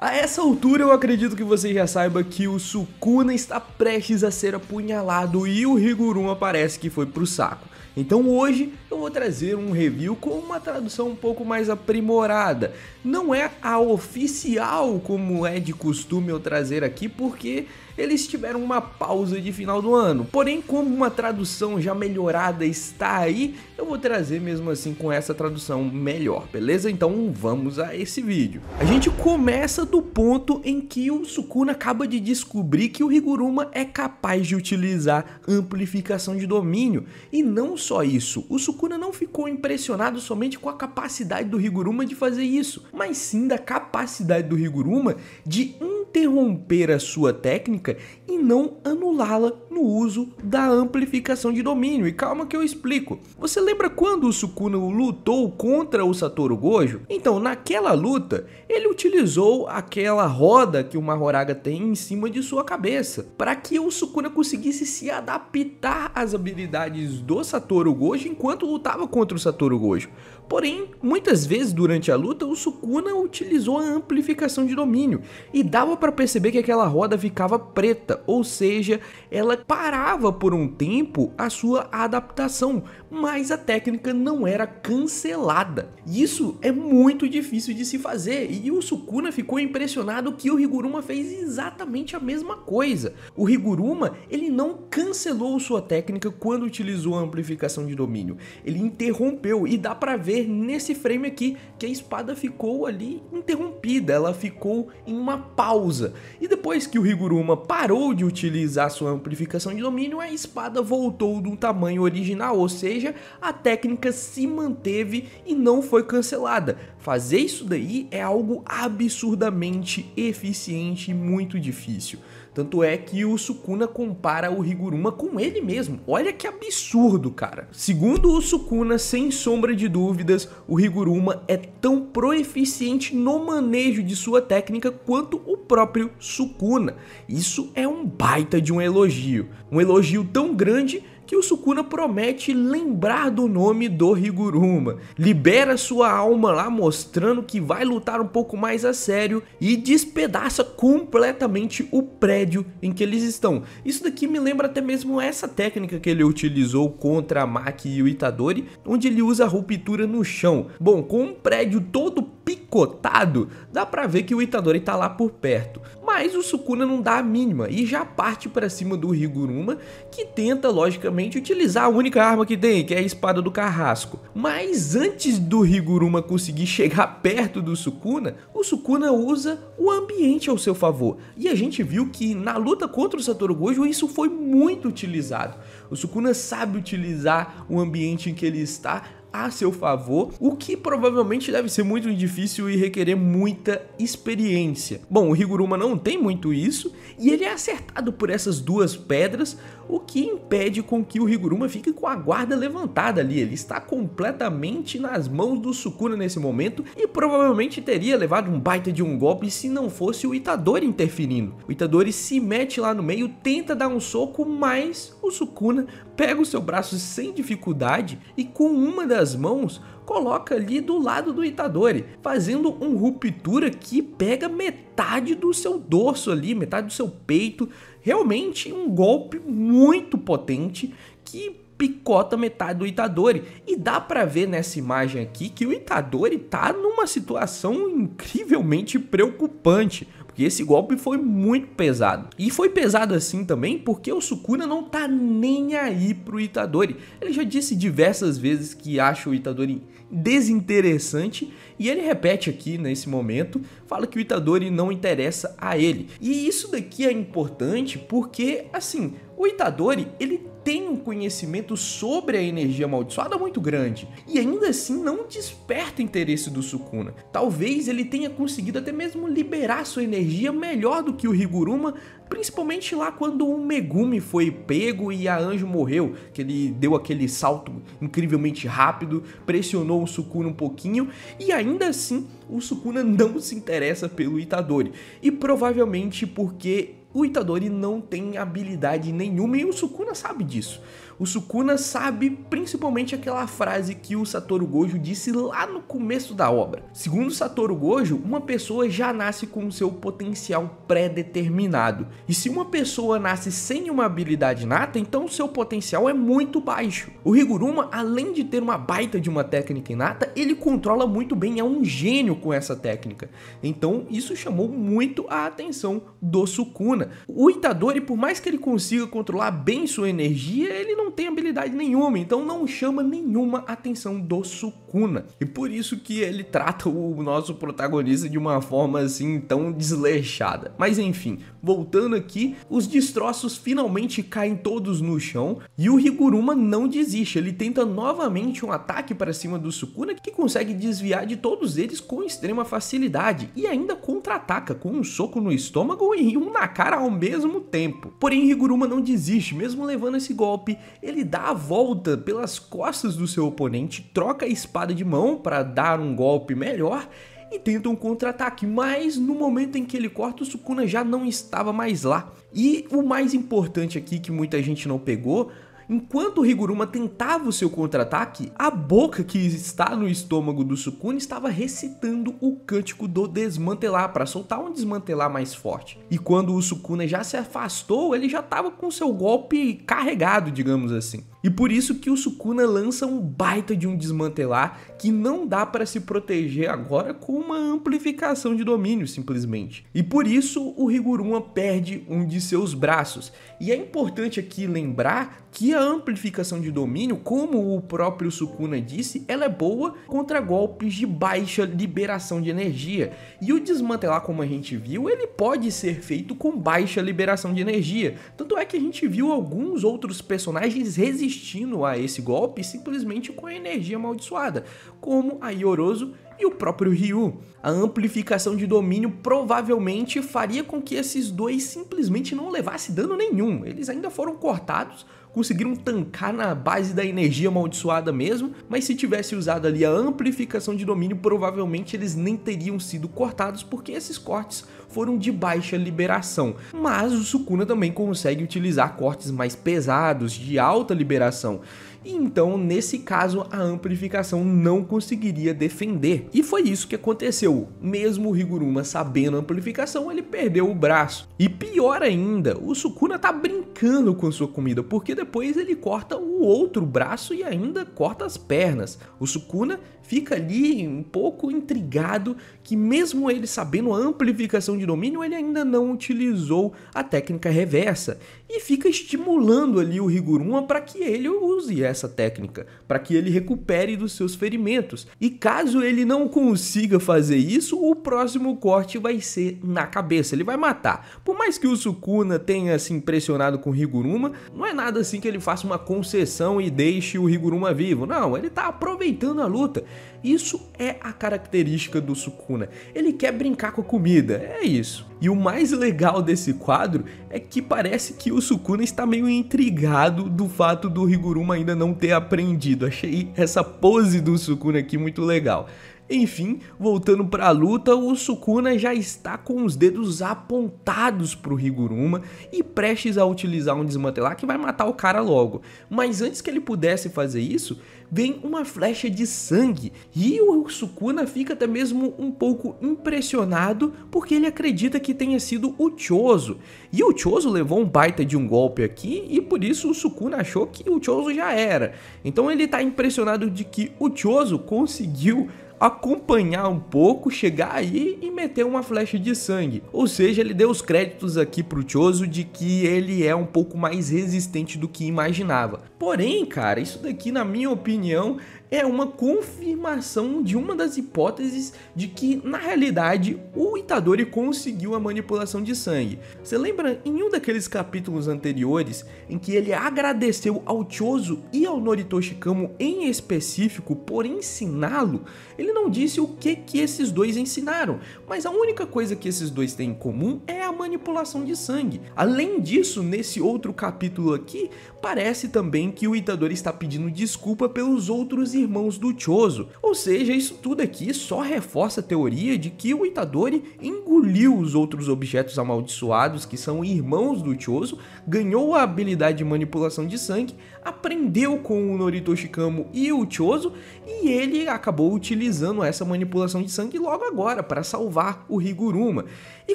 A essa altura eu acredito que você já saiba que o Sukuna está prestes a ser apunhalado e o Higuruma parece que foi pro saco. Então hoje eu vou trazer um review com uma tradução um pouco mais aprimorada. Não é a oficial como é de costume eu trazer aqui, porque eles tiveram uma pausa de final do ano. Porém, como uma tradução já melhorada está aí, eu vou trazer mesmo assim com essa tradução melhor, beleza? Então vamos a esse vídeo. A gente começa do ponto em que o Sukuna acaba de descobrir que o Higuruma é capaz de utilizar amplificação de domínio. E não só isso, o Sukuna não ficou impressionado somente com a capacidade do Higuruma de fazer isso, mas sim da capacidade do Higuruma de interromper a sua técnica e não anulá-la no uso da amplificação de domínio. E calma que eu explico. Você lembra quando o Sukuna lutou contra o Satoru Gojo? Então, naquela luta, ele utilizou aquela roda que o Mahoraga tem em cima de sua cabeça, para que o Sukuna conseguisse se adaptar às habilidades do Satoru Gojo enquanto lutava contra o Satoru Gojo. Porém, muitas vezes durante a luta, o Sukuna utilizou a amplificação de domínio e dava para perceber que aquela roda ficava preta, ou seja, ela parava por um tempo a sua adaptação, mas a técnica não era cancelada. Isso é muito difícil de se fazer e o Sukuna ficou impressionado que o Higuruma fez exatamente a mesma coisa. O Higuruma, ele não cancelou sua técnica quando utilizou a amplificação de domínio, ele interrompeu e dá para ver nesse frame aqui que a espada ficou ali interrompida, ela ficou em uma pausa. E depois que o Higuruma parou de utilizar sua amplificação de domínio, a espada voltou do tamanho original, ou seja, a técnica se manteve e não foi cancelada. Fazer isso daí é algo absurdamente eficiente e muito difícil. Tanto é que o Sukuna compara o Higuruma com ele mesmo. Olha que absurdo, cara. Segundo o Sukuna, sem sombra de dúvidas, o Higuruma é tão proeficiente no manejo de sua técnica quanto o próprio Sukuna. Isso é um baita de um elogio. Um elogio tão grande que o Sukuna promete lembrar do nome do Higuruma, libera sua alma lá mostrando que vai lutar um pouco mais a sério e despedaça completamente o prédio em que eles estão. Isso daqui me lembra até mesmo essa técnica que ele utilizou contra a Maki e o Itadori, onde ele usa a ruptura no chão. Bom, com um prédio todo picotado, dá pra ver que o Itadori tá lá por perto. Mas o Sukuna não dá a mínima e já parte pra cima do Higuruma, que tenta, logicamente, utilizar a única arma que tem, que é a espada do carrasco. Mas antes do Higuruma conseguir chegar perto do Sukuna, o Sukuna usa o ambiente ao seu favor. E a gente viu que na luta contra o Satoru Gojo isso foi muito utilizado. O Sukuna sabe utilizar o ambiente em que ele está a seu favor, o que provavelmente deve ser muito difícil e requerer muita experiência. Bom, o Higuruma não tem muito isso e ele é acertado por essas duas pedras, o que impede com que o Higuruma fique com a guarda levantada ali. Ele está completamente nas mãos do Sukuna nesse momento e provavelmente teria levado um baita de um golpe se não fosse o Itadori interferindo. O Itadori se mete lá no meio, tenta dar um soco, mas o Sukuna pega o seu braço sem dificuldade e com uma das mãos coloca ali do lado do Itadori, fazendo uma ruptura que pega metade do seu dorso ali, metade do seu peito. Realmente um golpe muito potente que picota metade do Itadori. E dá pra ver nessa imagem aqui que o Itadori tá numa situação incrivelmente preocupante, porque esse golpe foi muito pesado. E foi pesado assim também porque o Sukuna não tá nem aí pro Itadori. Ele já disse diversas vezes que acha o Itadori desinteressante e ele repete aqui nesse momento, fala que o Itadori não interessa a ele. E isso daqui é importante porque, assim, o Itadori, ele tem um conhecimento sobre a energia amaldiçoada muito grande e ainda assim não desperta interesse do Sukuna. Talvez ele tenha conseguido até mesmo liberar sua energia melhor do que o Higuruma, principalmente lá quando o Megumi foi pego e a Anjo morreu, que ele deu aquele salto incrivelmente rápido, pressionou o Sukuna um pouquinho e ainda assim o Sukuna não se interessa pelo Itadori. E provavelmente porque o Itadori não tem habilidade nenhuma e o Sukuna sabe disso. O Sukuna sabe principalmente aquela frase que o Satoru Gojo disse lá no começo da obra. Segundo Satoru Gojo, uma pessoa já nasce com o seu potencial pré-determinado. E se uma pessoa nasce sem uma habilidade nata, então o seu potencial é muito baixo. O Higuruma, além de ter uma baita de uma técnica inata, ele controla muito bem, é um gênio com essa técnica. Então isso chamou muito a atenção do Sukuna. O Itadori, por mais que ele consiga controlar bem sua energia, ele não tem habilidade nenhuma, então não chama nenhuma atenção do Sukuna. E por isso que ele trata o nosso protagonista de uma forma assim tão desleixada. Mas enfim, voltando aqui, os destroços finalmente caem todos no chão e o Higuruma não desiste. Ele tenta novamente um ataque para cima do Sukuna, que consegue desviar de todos eles com extrema facilidade e ainda contra-ataca com um soco no estômago e um na cara ao mesmo tempo. Porém, Higuruma não desiste, mesmo levando esse golpe, ele dá a volta pelas costas do seu oponente, troca a espada de mão para dar um golpe melhor e tenta um contra-ataque, mas no momento em que ele corta, o Sukuna já não estava mais lá. E o mais importante aqui, que muita gente não pegou, enquanto o Higuruma tentava o seu contra-ataque, a boca que está no estômago do Sukuna estava recitando o cântico do desmantelar, para soltar um desmantelar mais forte. E quando o Sukuna já se afastou, ele já estava com seu golpe carregado, digamos assim. E por isso que o Sukuna lança um baita de um desmantelar que não dá para se proteger agora com uma amplificação de domínio, simplesmente. E por isso o Higuruma perde um de seus braços. E é importante aqui lembrar que a amplificação de domínio, como o próprio Sukuna disse, ela é boa contra golpes de baixa liberação de energia. E o desmantelar, como a gente viu, ele pode ser feito com baixa liberação de energia. Tanto é que a gente viu alguns outros personagens resistindo a esse golpe simplesmente com a energia amaldiçoada, como a Yorozu e o próprio Ryu. A amplificação de domínio provavelmente faria com que esses dois simplesmente não levassem dano nenhum. Eles ainda foram cortados, conseguiram tancar na base da energia amaldiçoada mesmo, mas se tivesse usado ali a amplificação de domínio, provavelmente eles nem teriam sido cortados, porque esses cortes foram de baixa liberação. Mas o Sukuna também consegue utilizar cortes mais pesados, de alta liberação. E então, nesse caso, a amplificação não conseguiria defender. E foi isso que aconteceu. Mesmo o Higuruma sabendo a amplificação, ele perdeu o braço. E pior ainda, o Sukuna tá brincando com sua comida, porque depois ele corta o outro braço e ainda corta as pernas. O Sukuna fica ali um pouco intrigado que mesmo ele sabendo a amplificação de domínio, ele ainda não utilizou a técnica reversa. E fica estimulando ali o Higuruma para que ele use essa técnica, para que ele recupere dos seus ferimentos. E caso ele não consiga fazer isso, o próximo corte vai ser na cabeça, ele vai matar. Por mais que o Sukuna tenha se impressionado com o Higuruma, não é nada assim que ele faça uma concessão e deixe o Higuruma vivo. Não, ele tá aproveitando a luta. Isso é a característica do Sukuna. Ele quer brincar com a comida, é isso. E o mais legal desse quadro é que parece que o Sukuna está meio intrigado do fato do Higuruma ainda não ter aprendido. Achei essa pose do Sukuna aqui muito legal. Enfim, voltando para a luta, o Sukuna já está com os dedos apontados para o Higuruma e prestes a utilizar um desmantelar que vai matar o cara logo. Mas antes que ele pudesse fazer isso, vem uma flecha de sangue e o Sukuna fica até mesmo um pouco impressionado porque ele acredita que tenha sido o Chozo. E o Chozo levou um baita de um golpe aqui e por isso o Sukuna achou que o Chozo já era. Então ele está impressionado de que o Chozo conseguiu acompanhar um pouco, chegar aí e meter uma flecha de sangue. Ou seja, ele deu os créditos aqui pro Chozo de que ele é um pouco mais resistente do que imaginava. Porém, cara, isso daqui, na minha opinião, é uma confirmação de uma das hipóteses de que, na realidade, o Itadori conseguiu a manipulação de sangue. Você lembra em um daqueles capítulos anteriores em que ele agradeceu ao Chozo e ao Noritoshi Kamo em específico por ensiná-lo? Ele não disse o que esses dois ensinaram, mas a única coisa que esses dois têm em comum é a manipulação de sangue. Além disso, nesse outro capítulo aqui, parece também que o Itadori está pedindo desculpa pelos outros irmãos do Chozo. Ou seja, isso tudo aqui só reforça a teoria de que o Itadori engoliu os outros objetos amaldiçoados que são irmãos do Chozo, ganhou a habilidade de manipulação de sangue, aprendeu com o Noritoshi Kamo e o Chozo, e ele acabou utilizando essa manipulação de sangue logo agora para salvar o Higuruma. E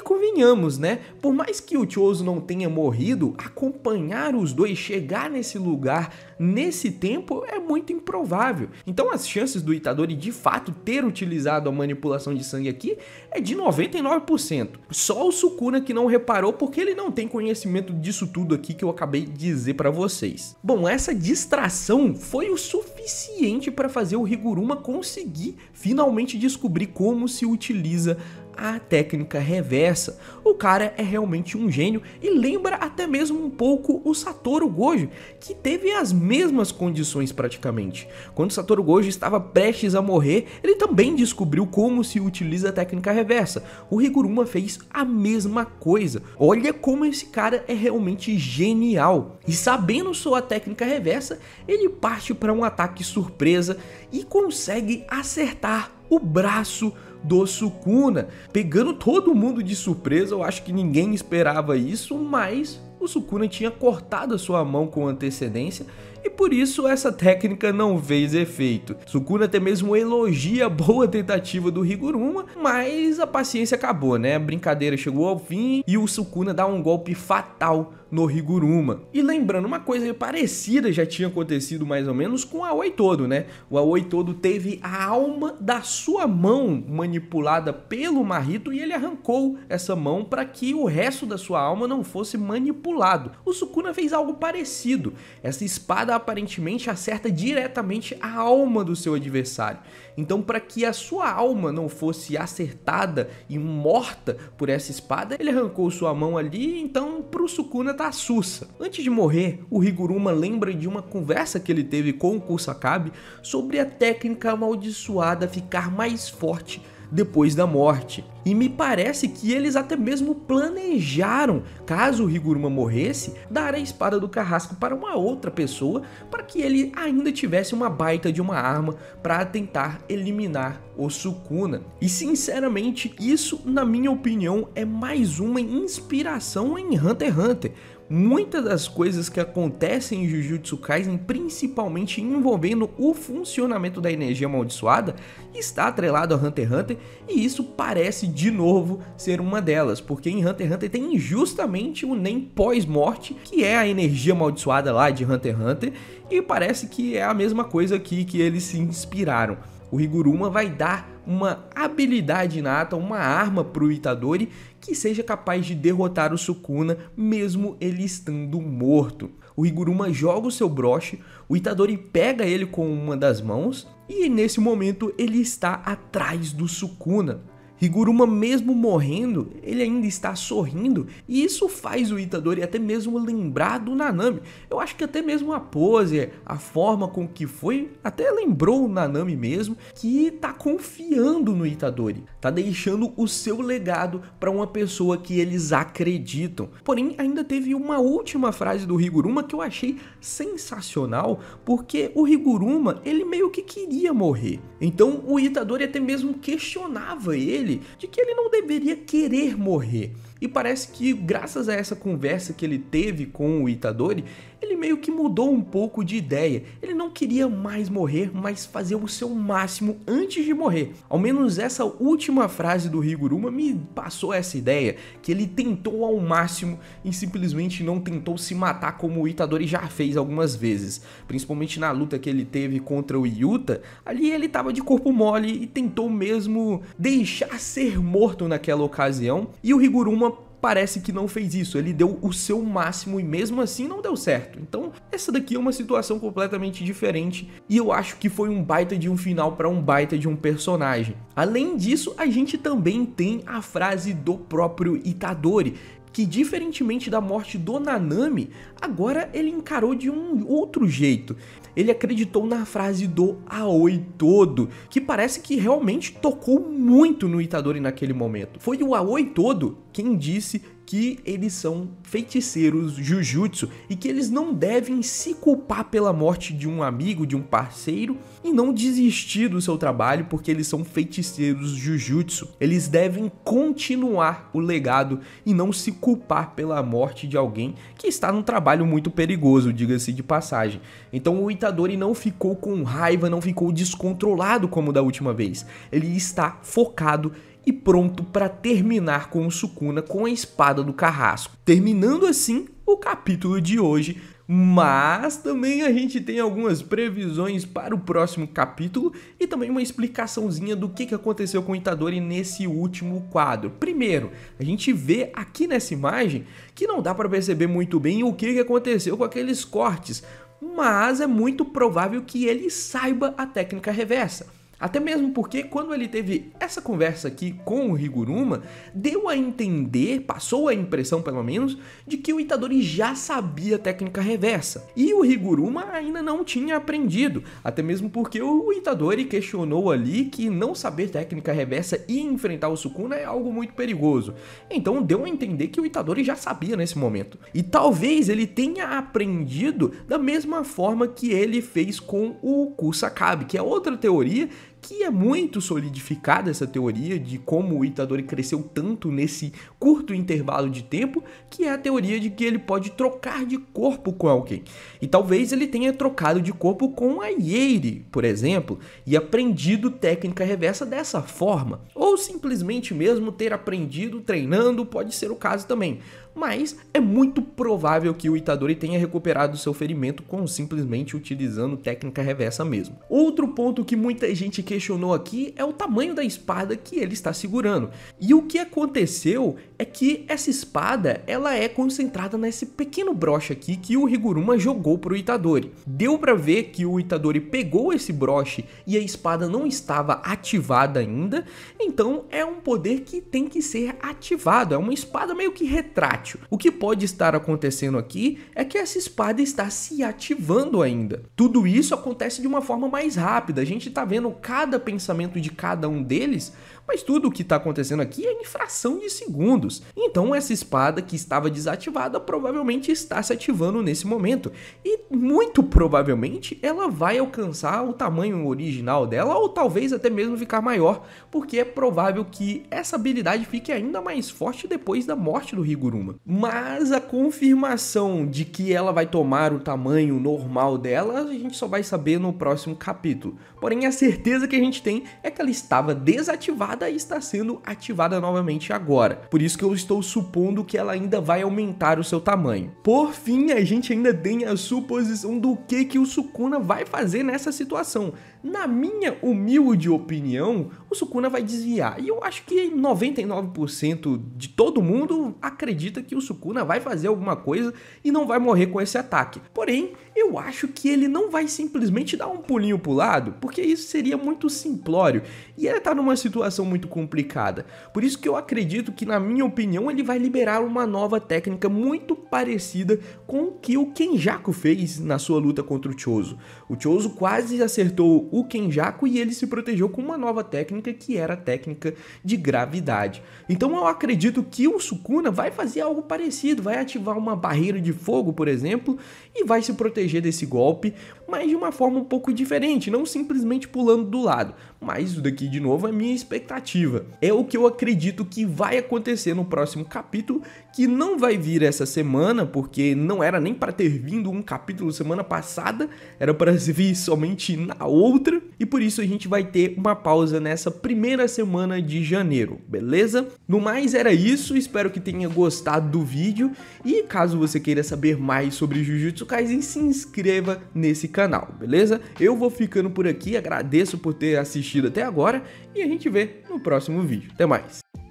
convenhamos, né? Por mais que o Chozo não tenha morrido, acompanhar os dois chegar nesse lugar nesse tempo é muito improvável. Então as chances do Itadori de fato ter utilizado a manipulação de sangue aqui é de 99%. Só o Sukuna que não reparou porque ele não tem conhecimento disso tudo aqui que eu acabei de dizer para vocês. Bom, essa distração foi o suficiente para fazer o Higuruma conseguir finalmente descobrir como se utiliza a técnica reversa. O cara é realmente um gênio e lembra até mesmo um pouco o Satoru Gojo, que teve as mesmas condições praticamente. Quando Satoru Gojo estava prestes a morrer, ele também descobriu como se utiliza a técnica reversa. O Higuruma fez a mesma coisa. Olha como esse cara é realmente genial. E sabendo sua técnica reversa, ele parte para um ataque surpresa e consegue acertar o braço do Sukuna, pegando todo mundo de surpresa. Eu acho que ninguém esperava isso, mas o Sukuna tinha cortado a sua mão com antecedência e por isso essa técnica não fez efeito. Sukuna até mesmo elogia a boa tentativa do Higuruma, mas a paciência acabou, né? A brincadeira chegou ao fim e o Sukuna dá um golpe fatal no Higuruma. E lembrando, uma coisa parecida já tinha acontecido mais ou menos com o Aoi Todo, né? O Aoi Todo teve a alma da sua mão manipulada pelo Mahito e ele arrancou essa mão para que o resto da sua alma não fosse manipulado. O Sukuna fez algo parecido. Essa espada aparentemente acerta diretamente a alma do seu adversário. Então, para que a sua alma não fosse acertada e morta por essa espada, ele arrancou sua mão ali, então pro Sukuna tá sussa. Antes de morrer, o Higuruma lembra de uma conversa que ele teve com o Kusakabe sobre a técnica amaldiçoada ficar mais forte depois da morte. E me parece que eles até mesmo planejaram, caso o Higuruma morresse, dar a espada do carrasco para uma outra pessoa, para que ele ainda tivesse uma baita de uma arma para tentar eliminar o Sukuna. E sinceramente, isso, na minha opinião, é mais uma inspiração em Hunter x Hunter. Muitas das coisas que acontecem em Jujutsu Kaisen, principalmente envolvendo o funcionamento da energia amaldiçoada, está atrelado a Hunter x Hunter, e isso parece de novo ser uma delas, porque em Hunter x Hunter tem justamente o Nen pós-morte, que é a energia amaldiçoada lá de Hunter x Hunter, e parece que é a mesma coisa aqui que eles se inspiraram. O Higuruma vai dar uma habilidade inata, uma arma para o Itadori que seja capaz de derrotar o Sukuna mesmo ele estando morto. O Higuruma joga o seu broche, o Itadori pega ele com uma das mãos e nesse momento ele está atrás do Sukuna. Higuruma, mesmo morrendo, ele ainda está sorrindo, e isso faz o Itadori até mesmo lembrar do Nanami. Eu acho que até mesmo a pose, a forma com que foi, até lembrou o Nanami mesmo, que tá confiando no Itadori, tá deixando o seu legado para uma pessoa que eles acreditam. Porém, ainda teve uma última frase do Higuruma que eu achei sensacional, porque o Higuruma, ele meio que queria morrer. Então o Itadori até mesmo questionava ele de que ele não deveria querer morrer. E parece que graças a essa conversa que ele teve com o Itadori, ele meio que mudou um pouco de ideia. Ele não queria mais morrer, mas fazer o seu máximo antes de morrer. Ao menos essa última frase do Higuruma me passou essa ideia, que ele tentou ao máximo e simplesmente não tentou se matar como o Itadori já fez algumas vezes. Principalmente na luta que ele teve contra o Yuta, ali ele estava de corpo mole e tentou mesmo deixar ser morto naquela ocasião. E o Higuruma parece que não fez isso, ele deu o seu máximo e mesmo assim não deu certo. Então essa daqui é uma situação completamente diferente e eu acho que foi um baita de um final para um baita de um personagem. Além disso, a gente também tem a frase do próprio Itadori, que diferentemente da morte do Nanami, agora ele encarou de um outro jeito. Ele acreditou na frase do Aoi Todo, que parece que realmente tocou muito no Itadori naquele momento. Foi o Aoi Todo quem disse que eles são feiticeiros Jujutsu e que eles não devem se culpar pela morte de um amigo, de um parceiro, e não desistir do seu trabalho porque eles são feiticeiros Jujutsu. Eles devem continuar o legado e não se culpar pela morte de alguém que está num trabalho muito perigoso, diga-se de passagem. Então o Itadori não ficou com raiva, não ficou descontrolado como da última vez. Ele está focado e pronto para terminar com o Sukuna com a espada do carrasco. Terminando assim o capítulo de hoje, mas também a gente tem algumas previsões para o próximo capítulo e também uma explicaçãozinha do que aconteceu com o Itadori nesse último quadro. Primeiro, a gente vê aqui nessa imagem que não dá para perceber muito bem o que aconteceu com aqueles cortes, mas é muito provável que ele saiba a técnica reversa. Até mesmo porque quando ele teve essa conversa aqui com o Higuruma, deu a entender, passou a impressão pelo menos, de que o Itadori já sabia a técnica reversa. E o Higuruma ainda não tinha aprendido, até mesmo porque o Itadori questionou ali que não saber técnica reversa e enfrentar o Sukuna é algo muito perigoso. Então deu a entender que o Itadori já sabia nesse momento. E talvez ele tenha aprendido da mesma forma que ele fez com o Kusakabe, que é outra teoria que é muito solidificada, essa teoria de como o Itadori cresceu tanto nesse curto intervalo de tempo, que é a teoria de que ele pode trocar de corpo com alguém. E talvez ele tenha trocado de corpo com a Yeri, por exemplo, e aprendido técnica reversa dessa forma. Ou simplesmente mesmo ter aprendido treinando, pode ser o caso também. Mas é muito provável que o Itadori tenha recuperado seu ferimento com simplesmente utilizando técnica reversa mesmo. Outro ponto que muita gente questionou aqui é o tamanho da espada que ele está segurando. E o que aconteceu é que essa espada, ela é concentrada nesse pequeno broche aqui que o Higuruma jogou para o Itadori. Deu para ver que o Itadori pegou esse broche e a espada não estava ativada ainda, então é um poder que tem que ser ativado, é uma espada meio que retrátil. O que pode estar acontecendo aqui é que essa espada está se ativando ainda. Tudo isso acontece de uma forma mais rápida, a gente está vendo cada pensamento de cada um deles, mas tudo o que está acontecendo aqui é em fração de segundos. Então essa espada que estava desativada provavelmente está se ativando nesse momento. E muito provavelmente ela vai alcançar o tamanho original dela ou talvez até mesmo ficar maior, porque é provável que essa habilidade fique ainda mais forte depois da morte do Higuruma. Mas a confirmação de que ela vai tomar o tamanho normal dela, a gente só vai saber no próximo capítulo. Porém a certeza que a gente tem é que ela estava desativada e está sendo ativada novamente agora. Por isso que eu estou supondo que ela ainda vai aumentar o seu tamanho. Por fim, a gente ainda tem a suposição do que o Sukuna vai fazer nessa situação. Na minha humilde opinião, o Sukuna vai desviar. E eu acho que 99% de todo mundo acredita que o Sukuna vai fazer alguma coisa e não vai morrer com esse ataque. Porém, eu acho que ele não vai simplesmente dar um pulinho pro lado, porque isso seria muito simplório. E ele tá numa situação muito complicada. Por isso que eu acredito que, na minha opinião, ele vai liberar uma nova técnica muito parecida com o que o Kenjaku fez na sua luta contra o Chozo. O Chozo quase acertou o Kenjaku e ele se protegeu com uma nova técnica que era a técnica de gravidade. Então eu acredito que o Sukuna vai fazer algo parecido, vai ativar uma barreira de fogo, por exemplo, e vai se proteger desse golpe, mas de uma forma um pouco diferente, não simplesmente pulando do lado. Mas isso daqui, de novo, é minha expectativa. É o que eu acredito que vai acontecer no próximo capítulo, que não vai vir essa semana, porque não era nem para ter vindo um capítulo semana passada, era para vir somente na outra, e por isso a gente vai ter uma pausa nessa primeira semana de janeiro, beleza? No mais era isso, espero que tenha gostado do vídeo, e caso você queira saber mais sobre Jujutsu Kaisen, se inscreva nesse canal, beleza? Eu vou ficando por aqui, agradeço por ter assistido até agora, e a gente vê no próximo vídeo. Até mais!